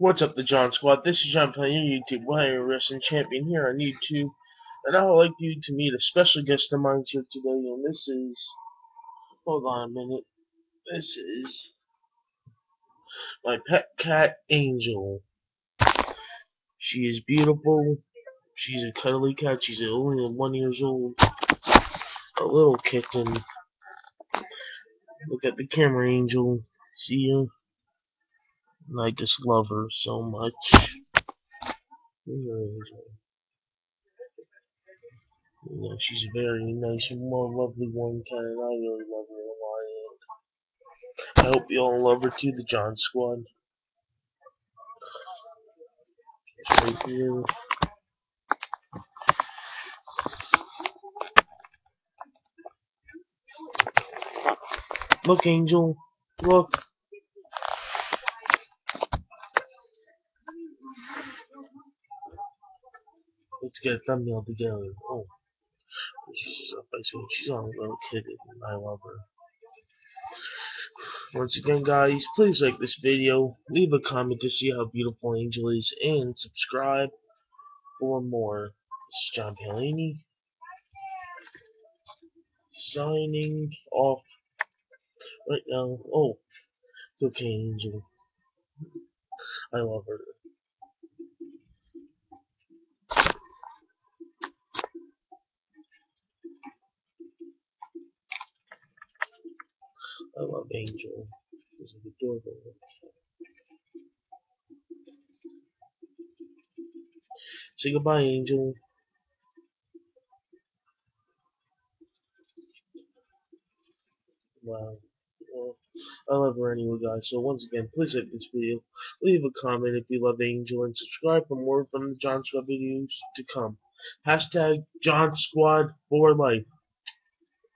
What's up, the John Squad? This is John playing your YouTube Warrior Wrestling Champion here on YouTube, and I would like you to meet a special guest of mine here today. And this is, hold on a minute, this is my pet cat, Angel. She is beautiful. She's a cuddly cat. She's only 1 year old, a little kitten. Look at the camera, Angel. See her? And I just love her so much. Angel. She's a very nice, more lovely one cat, and I really love her a lot. I hope you all love her too, the John Squad. Right here. Look, Angel. Look. Let's get a thumbnail together. Oh, she's up. I see she's on a little kitten, and I love her. Once again, guys, please like this video, leave a comment to see how beautiful Angel is, and subscribe for more. This is John Palini, signing off right now. Oh, it's okay, Angel. I love her. I love Angel. She's adorable. Say goodbye, Angel. Wow. Well, I love her anyway, guys. So once again, please like this video, leave a comment if you love Angel, and subscribe for more from the John Squad videos to come. Hashtag John Squad for life.